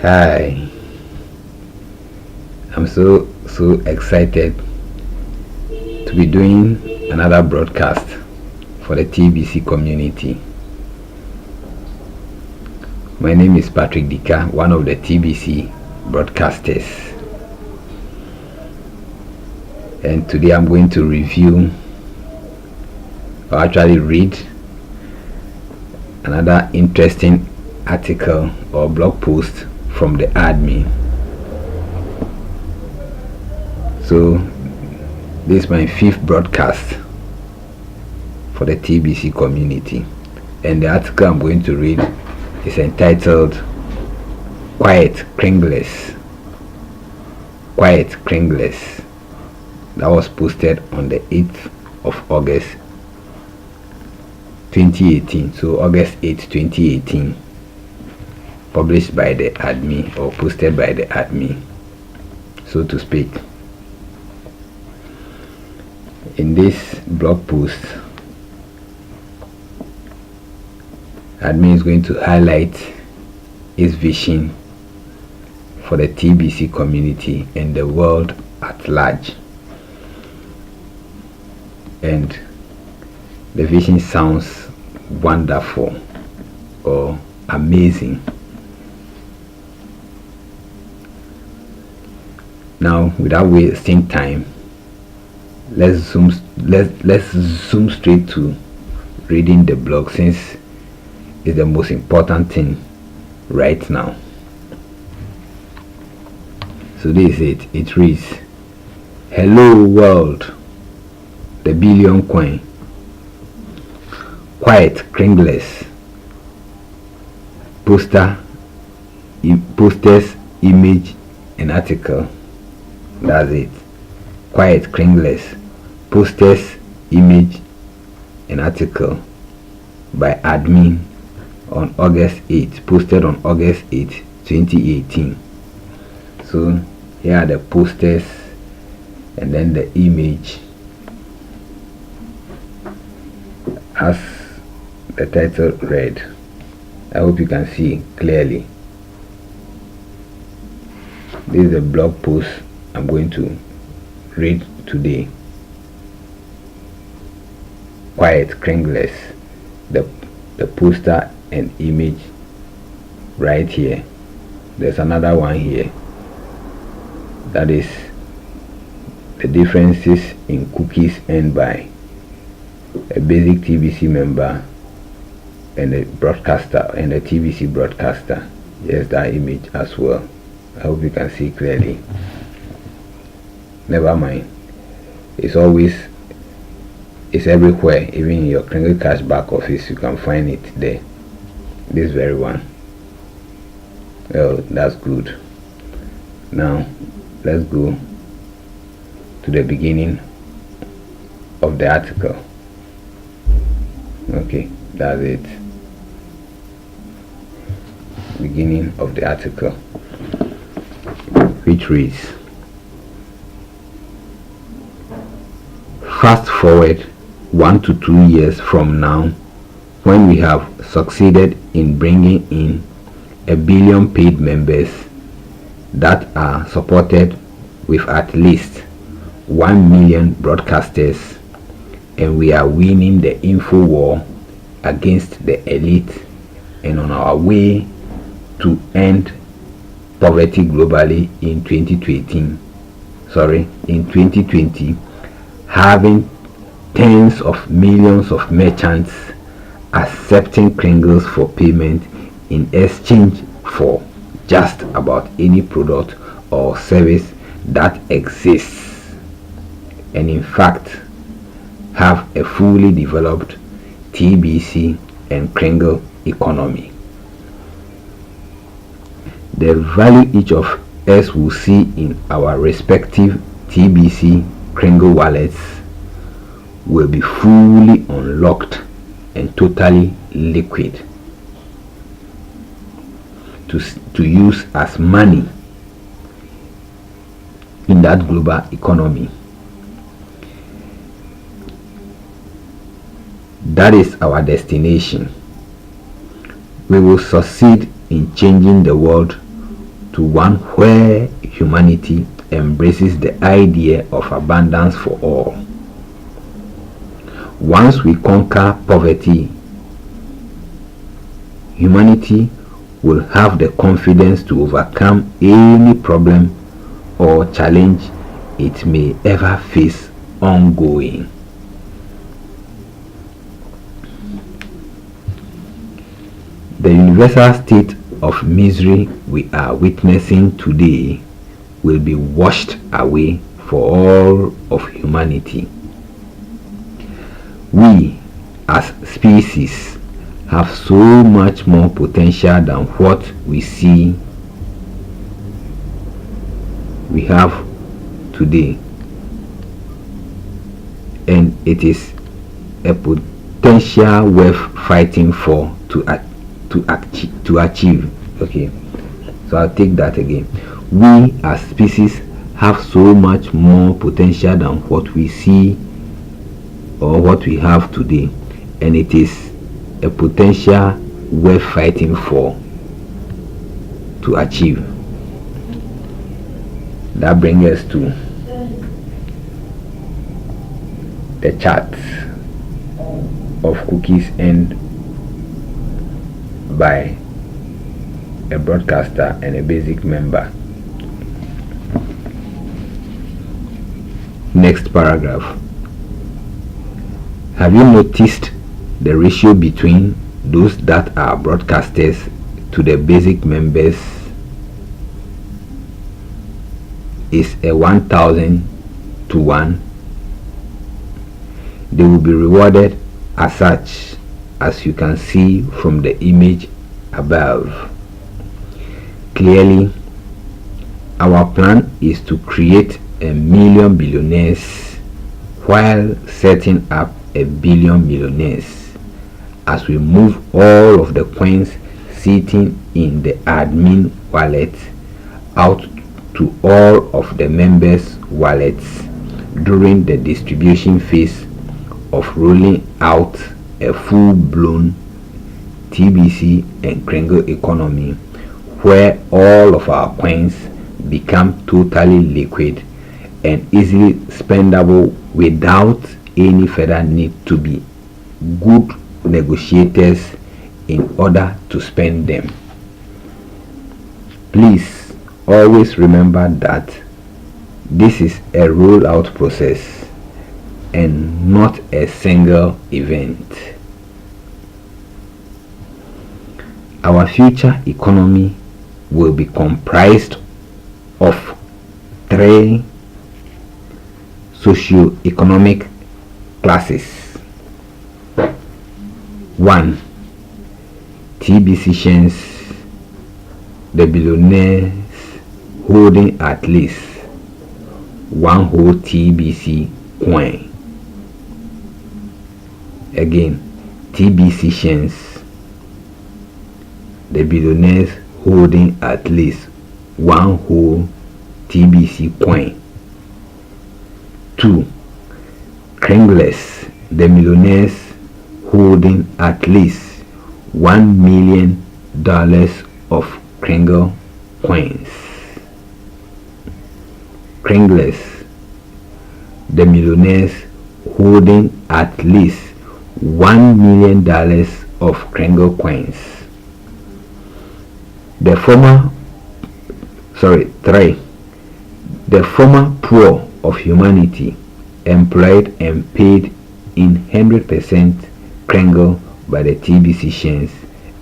Hi, I'm so excited to be doing another broadcast for the TBC community. My name is Patrick Dika, one of the TBC broadcasters, and today I'm going to review or actually read another interesting article or blog post from the admin. So this is my 5th broadcast for the TBC community, and the article I'm going to read is entitled Quiet Kringlers. That was posted on the 8th of August 2018. So August 8, 2018, published by the admin or posted by the admin, so to speak. In this blog post, admin is going to highlight its vision for the TBC community and the world at large. And the vision sounds wonderful or amazing. Now, without wasting time, let's zoom straight to reading the blog, since it's the most important thing right now. So this is it. It reads, "Hello world, the billion coin, quiet kringlers, posters, image and article." That's it. Quiet kringlers, posters, image and article by admin on August 8, posted on August 8, 2018. So here are the posters and then the image as the title read. I hope you can see clearly. This is the blog post I'm going to read today. Quiet kringlers, the poster and image right here. There's another one here, that is the differences in cookies earned by a basic TBC member and a broadcaster and a TBC broadcaster. Yes, that image as well. I hope you can see clearly. Never mind, it's everywhere. Even in your Kringle Cash back office you can find it there. This very one. Well, that's good. Now let's go to the beginning of the article. Okay, that's it. Beginning of the article, which reads, "Fast forward 1 to 2 years from now, when we have succeeded in bringing in 1 billion paid members that are supported with at least 1 million broadcasters, and we are winning the info war against the elite and on our way to end poverty globally in 2020, having tens of millions of merchants accepting Kringles for payment in exchange for just about any product or service that exists, and in fact have a fully developed TBC and Kringle economy. The value each of us will see in our respective TBC Kringle wallets will be fully unlocked and totally liquid to use as money in that global economy. That is our destination. We will succeed in changing the world to one where humanity embraces the idea of abundance for all. Once we conquer poverty, humanity will have the confidence to overcome any problem or challenge it may ever face ongoing. The universal state of misery we are witnessing today will be washed away for all of humanity. We, as species, have so much more potential than what we see we have today, and it is a potential worth fighting for to achieve. Okay, so I'll take that again. We as species have so much more potential than what we see or what we have today, and it is a potential worth fighting for to achieve. That brings us to the chart of cookies earned by a broadcaster and a basic member. Next paragraph. Have you noticed the ratio between those that are broadcasters to the basic members is a 1,000 to 1? They will be rewarded as such, as you can see from the image above. Clearly, our plan is to create 1 million billionaires while setting up 1 billion millionaires, as we move all of the coins sitting in the admin wallet out to all of the members' wallets during the distribution phase of rolling out a full-blown TBC and Kringle economy, where all of our coins become totally liquid and easily spendable without any further need to be good negotiators in order to spend them. Please always remember that this is a rollout process and not a single event. Our future economy will be comprised of 3 socio-economic classes. 1. TBCians, the billionaires holding at least 1 whole TBC coin. Again, TBCians, the billionaires holding at least 1 whole TBC coin. 2. Kringlers, the millionaires holding at least $1 million of Kringle coins. Kringlers, the millionaires holding at least $1 million of Kringle coins. The former 3. The former poor of humanity, employed and paid in 100% Kringle by the TBCians,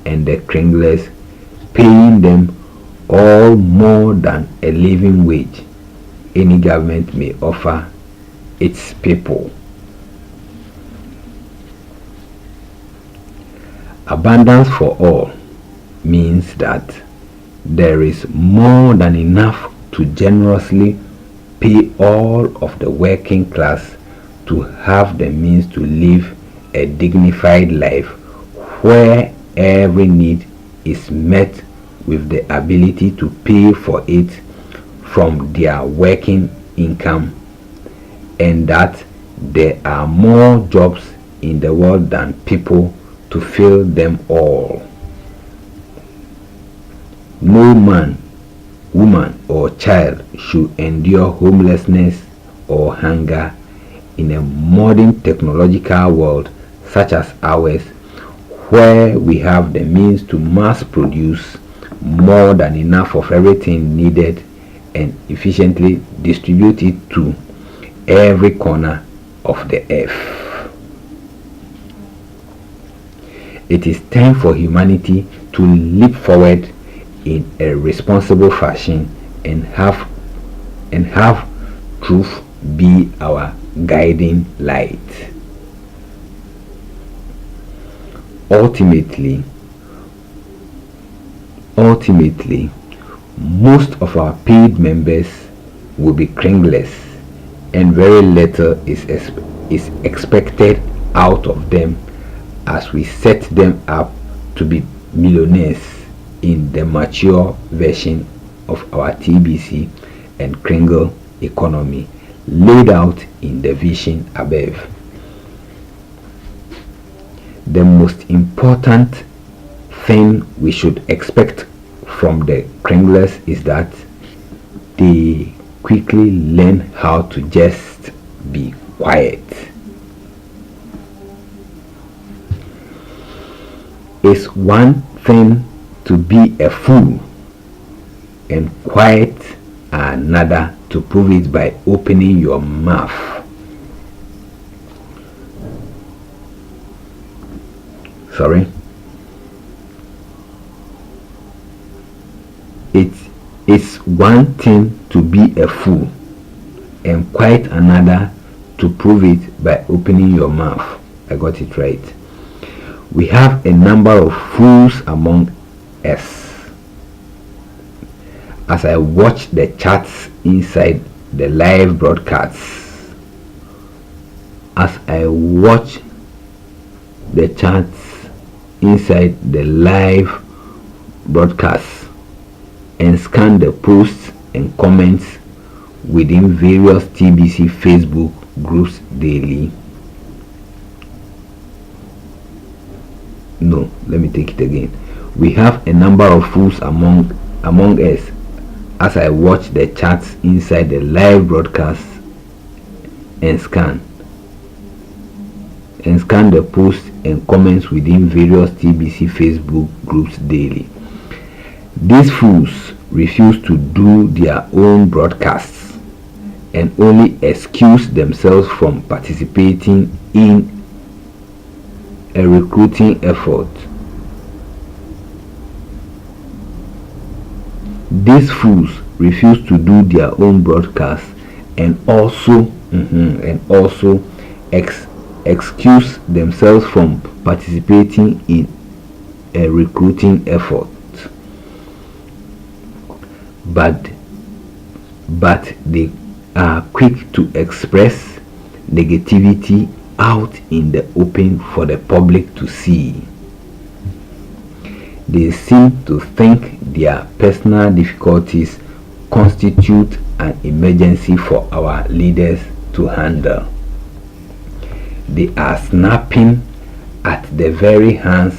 and the Kringlers paying them all more than a living wage any government may offer its people. Abundance for all means that there is more than enough to generously pay all of the working class to have the means to live a dignified life where every need is met with the ability to pay for it from their working income, and that there are more jobs in the world than people to fill them all. No man woman, or child should endure homelessness or hunger in a modern technological world such as ours, where we have the means to mass produce more than enough of everything needed and efficiently distribute it to every corner of the earth. It is time for humanity to leap forward in a responsible fashion and have truth be our guiding light. Ultimately, most of our paid members will be kringless, and very little is expected out of them as we set them up to be millionaires in the mature version of our TBC and Kringle economy laid out in the vision above. The most important thing we should expect from the Kringlers is that they quickly learn how to just be quiet. It's one thing to be a fool and quiet another to prove it by opening your mouth. Sorry. It's one thing to be a fool and quite another to prove it by opening your mouth. I got it right. We have a number of fools among us. As I watch the chats inside the live broadcasts, and scan the posts and comments within various TBC Facebook groups daily. No, let me take it again. We have a number of fools among us as I watch the chats inside the live broadcast and scan the posts and comments within various TBC Facebook groups daily. These fools refuse to do their own broadcasts and only excuse themselves from participating in a recruiting effort. These fools refuse to do their own broadcasts and also excuse themselves from participating in a recruiting effort. But they are quick to express negativity out in the open for the public to see. They seem to think their personal difficulties constitute an emergency for our leaders to handle. They are snapping at the very hands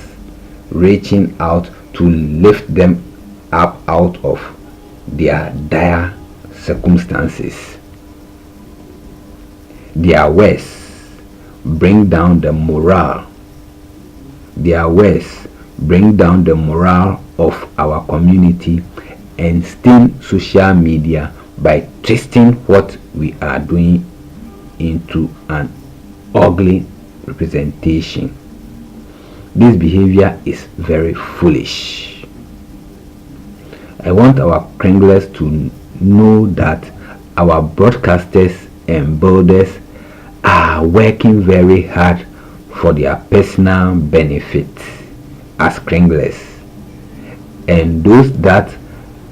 reaching out to lift them up out of their dire circumstances. Their words bring down the morale. Of our community and stain social media by twisting what we are doing into an ugly representation. This behavior is very foolish. I want our Kringlers to know that our broadcasters and builders are working very hard for their personal benefit as Kringlers, and those that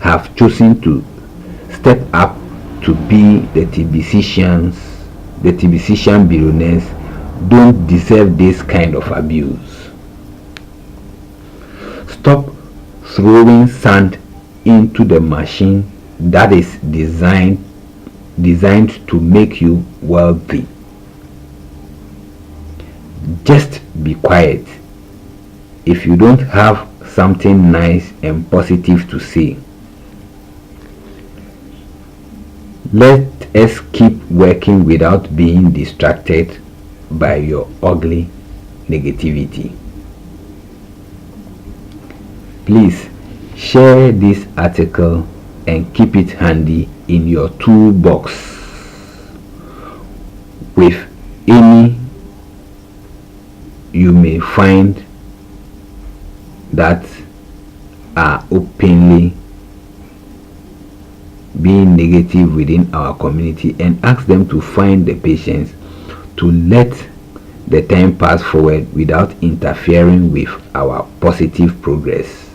have chosen to step up to be the TBCians, the TBCian billionaires, don't deserve this kind of abuse. Stop throwing sand into the machine that is designed to make you wealthy. Just be quiet if you don't have something nice and positive to say. Let us keep working without being distracted by your ugly negativity. Please share this article and keep it handy in your toolbox with any you may find that are openly being negative within our community, and ask them to find the patience to let the time pass forward without interfering with our positive progress.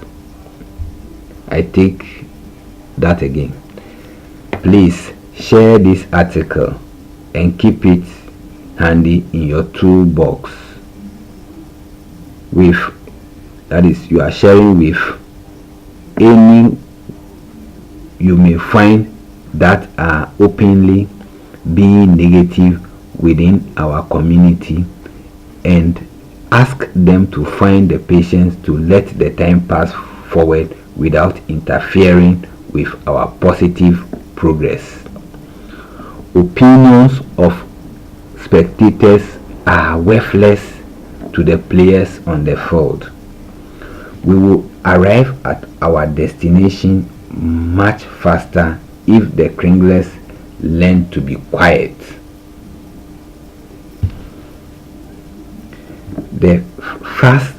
I take that again. Please share this article and keep it handy in your toolbox with, that is, you are sharing with any you may find that are openly being negative within our community, and ask them to find the patience to let the time pass forward without interfering with our positive progress. Opinions of spectators are worthless to the players on the field. We will arrive at our destination much faster if the Kringlers learn to be quiet. The fast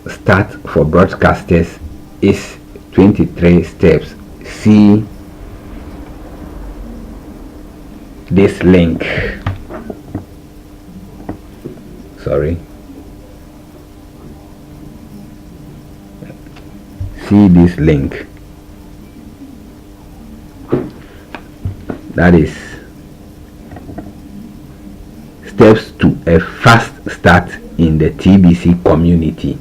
start for broadcasters is 23 steps. See this link. See this link. That is steps to a fast start in the TBC community.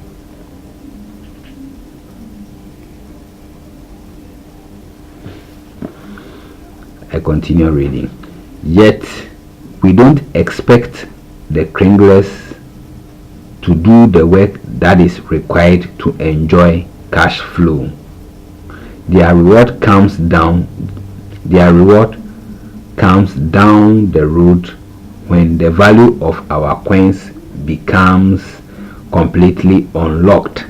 I continue reading. Yet we don't expect the Kringlers to do the work that is required to enjoy cash flow. Their reward comes down the road when the value of our coins becomes completely unlocked,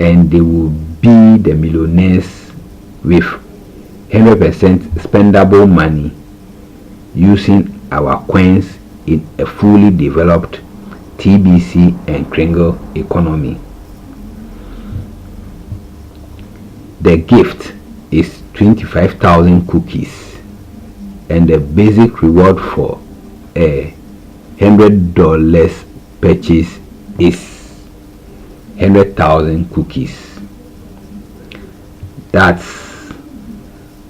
and they will be the millionaires with 100% spendable money using our coins in a fully developed TBC and Kringle economy. The gift is 25,000 cookies, and the basic reward for a $100 purchase is 100,000 cookies. That's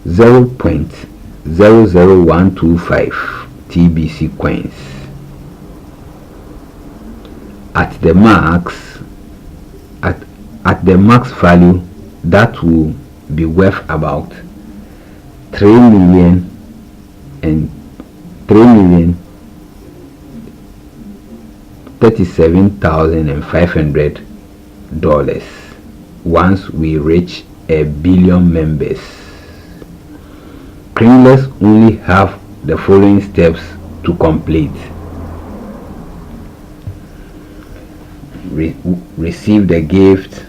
0.00125 TBC coins. At the max value, that will be worth about 3,037,500 dollars once we reach 1 billion members. Kringlers only have the following steps to complete. Receive the gift,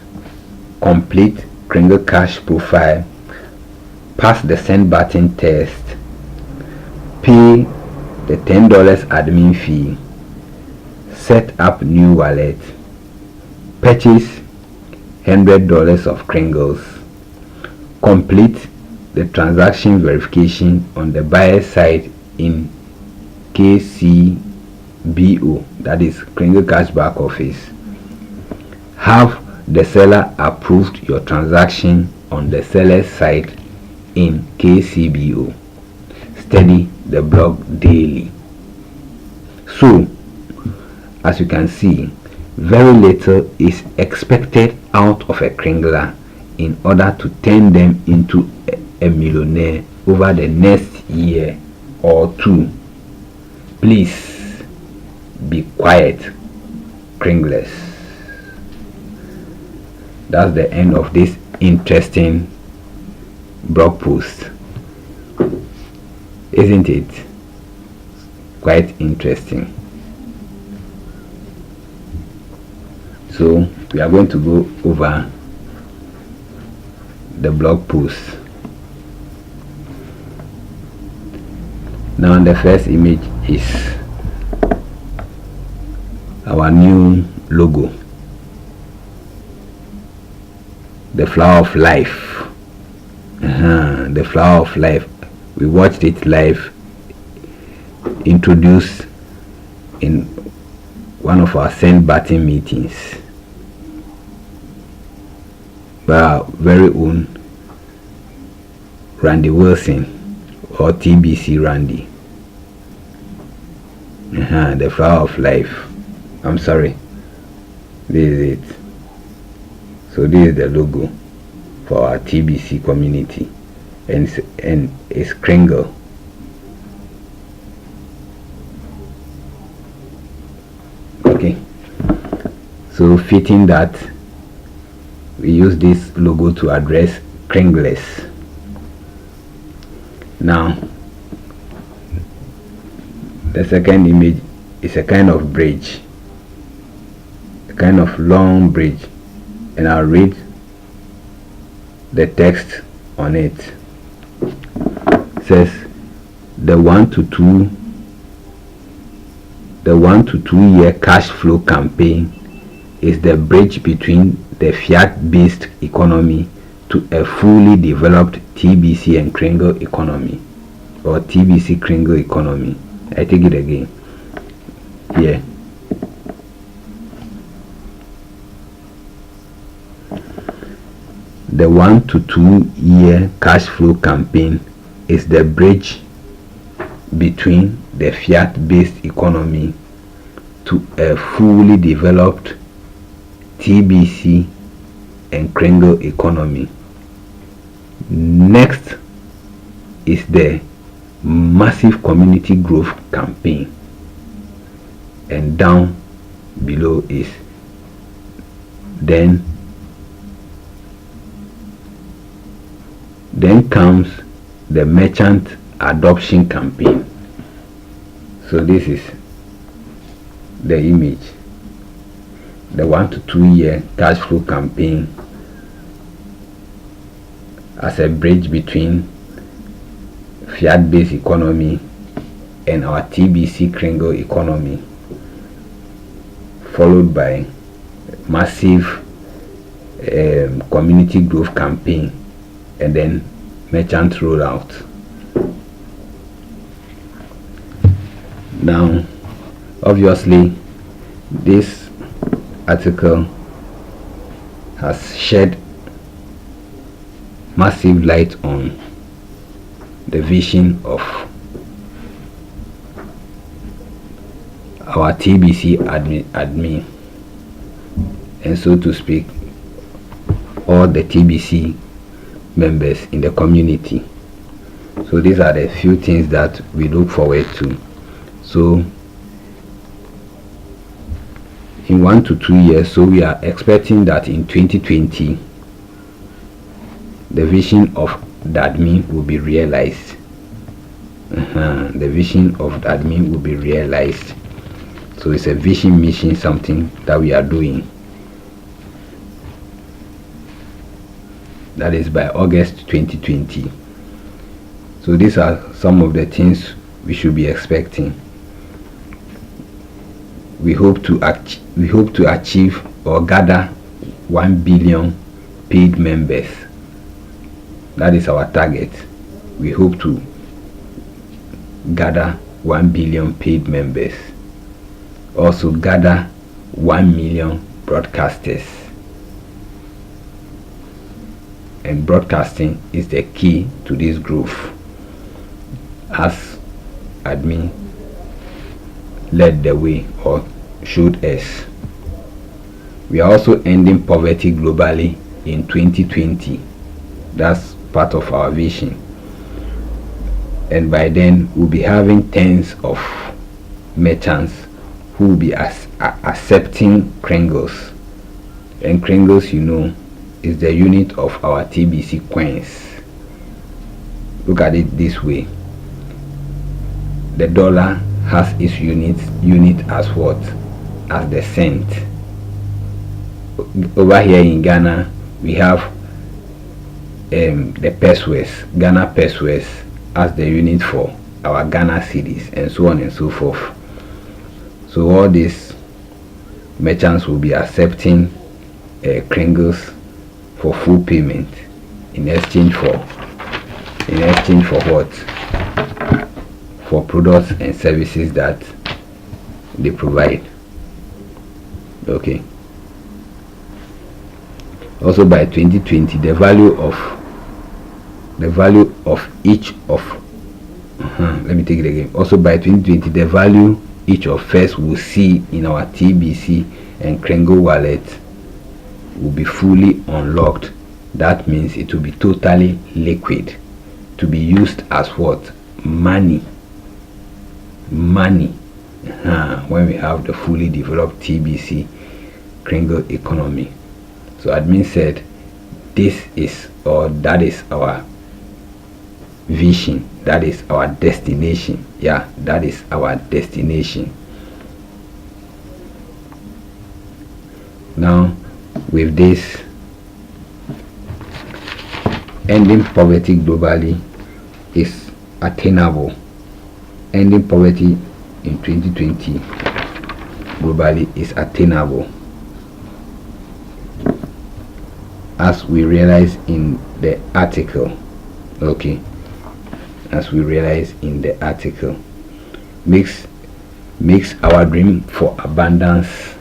complete Kringle Cash profile, pass the send button test, pay the $10 admin fee, set up new wallet, purchase $100 of Kringles, complete the transaction verification on the buyer side in KCBO, that is Kringle Cash Back Office. Have the seller approved your transaction on the seller's side in KCBO. Study the blog daily. So, as you can see, very little is expected out of a Kringler in order to turn them into a millionaire over the next year or two. Please be quiet, Kringlers. That's the end of this interesting blog post. Isn't it quite interesting? So we are going to go over the blog post. Now the first image is our new logo, the flower of life. The flower of life. We watched it live, introduced in one of our send button meetings by our very own Randy Wilson, or TBC Randy. The flower of life. I'm sorry, this is it. So this is the logo for our TBC community, and it's Kringle. Okay, so fitting that we use this logo to address Kringlers. Now the second image is a kind of bridge, a kind of long bridge, and I'll read the text on it. It says the 1 to 2 year cash flow campaign is the bridge between the fiat-based economy to a fully developed TBC and Kringle economy, or TBC Kringle economy. I take it again. Here. The 1 to 2 year cash flow campaign is the bridge between the fiat-based economy to a fully developed TBC and Kringle economy. Next is the massive community growth campaign, and down below is then comes the merchant adoption campaign. So this is the image, the 1 to 2 year cash flow campaign as a bridge between fiat-based economy and our TBC Kringle economy, followed by massive community growth campaign, and then merchant rollout. Now obviously this article has shed massive light on the vision of our TBC admin, and so to speak, all the TBC members in the community. So these are the few things that we look forward to. So in 1 to 2 years, so we are expecting that in 2020 the vision of the admin will be realized. The vision of the admin will be realized. So it's a vision mission, something that we are doing. That is by August 2020. So these are some of the things we should be expecting. We hope to achieve or gather 1 billion paid members. That is our target. We hope to gather 1 billion paid members. Also gather 1 million broadcasters. And broadcasting is the key to this growth, as admin led the way or showed us. We are also ending poverty globally in 2020. That's part of our vision, and by then we'll be having tens of merchants who will be accepting Kringles. And Kringles, you know, is the unit of our TBC coins. Look at it this way: the dollar has its unit as what? As the cent. Over here in Ghana, we have the pesos, Ghana pesos, as the unit for our Ghana cedis, and so on and so forth. So all these merchants will be accepting kringles for full payment in exchange for what? For products and services that they provide. Okay. Also by 2020, the value of each of let me take it again. Also by 2020, the value each of us will see in our TBC and Kringle wallet will be fully unlocked. That means it will be totally liquid, to be used as what? Money. When we have the fully developed TBC Kringle economy. So admin said this is, or that is our vision, that is our destination. Yeah, that is our destination. Now with this, ending poverty globally is attainable. Ending poverty in 2020 globally is attainable, as we realize in the article. Okay, as we realize in the article, makes our dream for abundance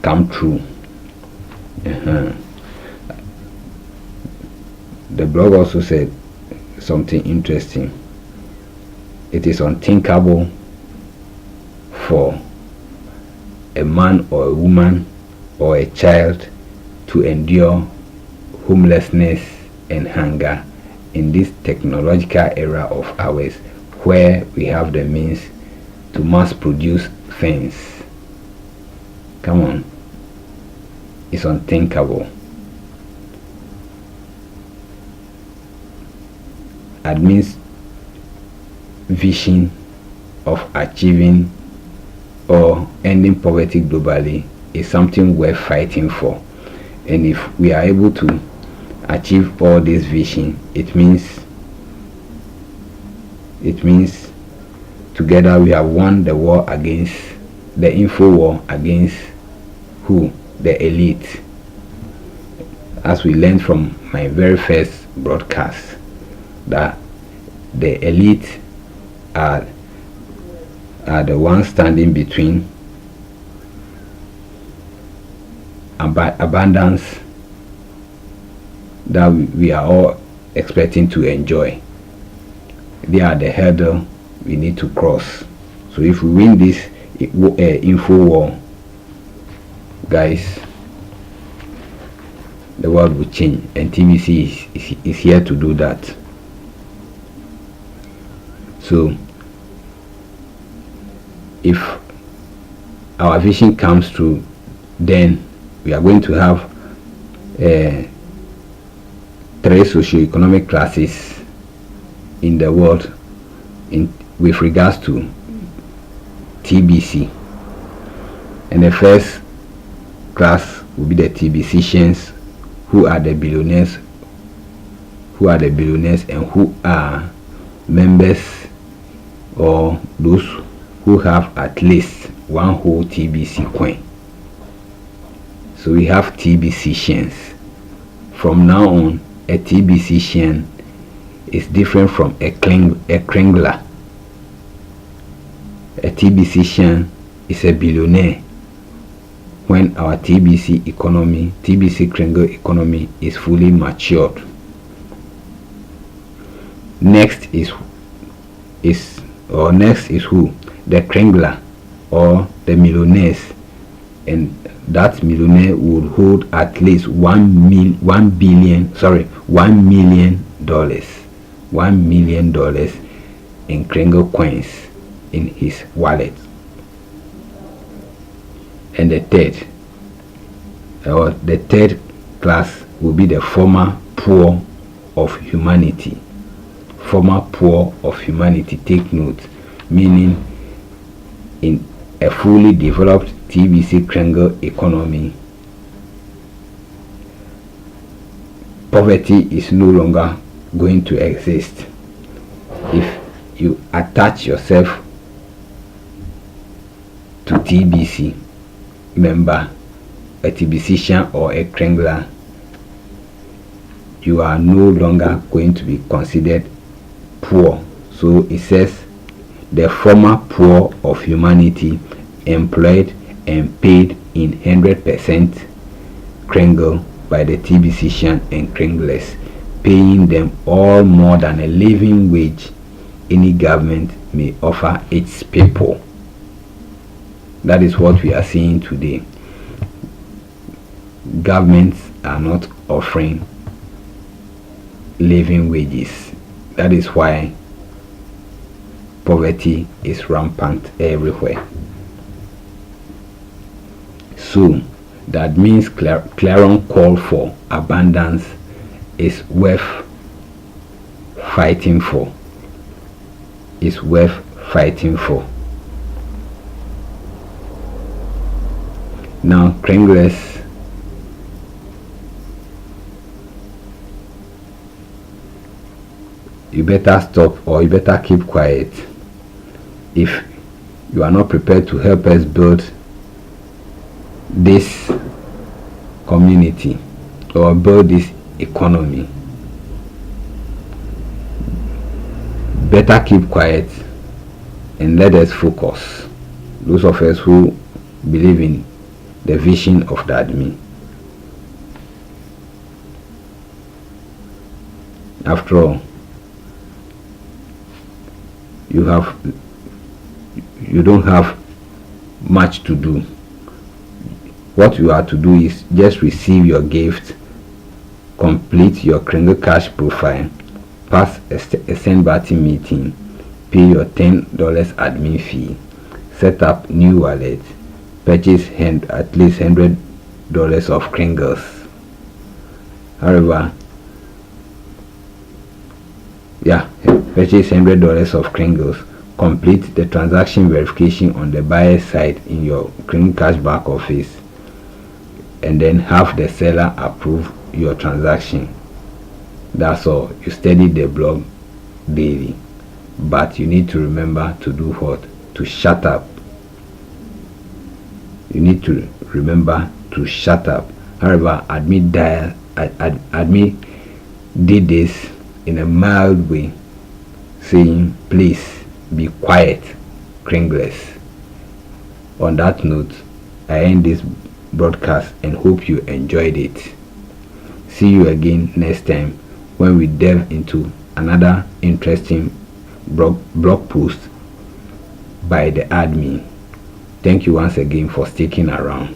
come true. The blog also said something interesting. It is unthinkable for a man or a woman or a child to endure homelessness and hunger in this technological era of ours, where we have the means to mass produce things. Come on, it's unthinkable. Admin's vision of achieving or ending poverty globally is something worth fighting for, and if we are able to achieve all this vision, it means together we have won the war against the info war, against who? The elite. As we learned from my very first broadcast, that the elite are the ones standing between abundance that we are all expecting to enjoy. They are the hurdle we need to cross. So if we win this info war, guys, the world will change, and TBC is here to do that. So if our vision comes true, then we are going to have three socio-economic classes in the world with regards to TBC, and the first class will be the TBCians, who are the billionaires, and who are members, or those who have at least one whole TBC coin. So we have TBCians. From now on, a TBCian is different from a kringler. A TBCian is a billionaire when our TBC Kringle economy is fully matured. Next is who? The kringler, or the millionaires, and that millionaire would hold at least $1 million in Kringle coins in his wallet. And the third class will be the former poor of humanity. Former poor of humanity. Take note, meaning in a fully developed TBC Kringle economy, poverty is no longer going to exist. If you attach yourself to TBC member, a TBCian or a Kringler, you are no longer going to be considered poor. So it says the former poor of humanity, employed and paid in 100% Kringle by the TBCian and Kringlers, paying them all more than a living wage any government may offer its people. That is what we are seeing today. Governments are not offering living wages. That is why poverty is rampant everywhere. So that means clarion call for abundance is worth fighting for. Is worth fighting for. Now, Kringlers, you better stop or you better keep quiet if you are not prepared to help us build this community or build this economy. Better keep quiet and let us focus. Those of us who believe in the vision of the admin. After all, you don't have much to do. What you are to do is just receive your gift, complete your Kringle Cash profile, pass a send button meeting, pay your $10 admin fee, set up new wallet, purchase at least $100 of Kringles. However, purchase $100 of Kringles, complete the transaction verification on the buyer's side in your Kringle Cash back office, and then have the seller approve your transaction. That's all. You study the blog daily, but you need to remember to do what? To shut up. You need to remember to shut up. However, admin did this in a mild way, saying, please be quiet, Kringlers. On that note, I end this broadcast and hope you enjoyed it. See you again next time when we delve into another interesting blog post by the admin. Thank you once again for sticking around.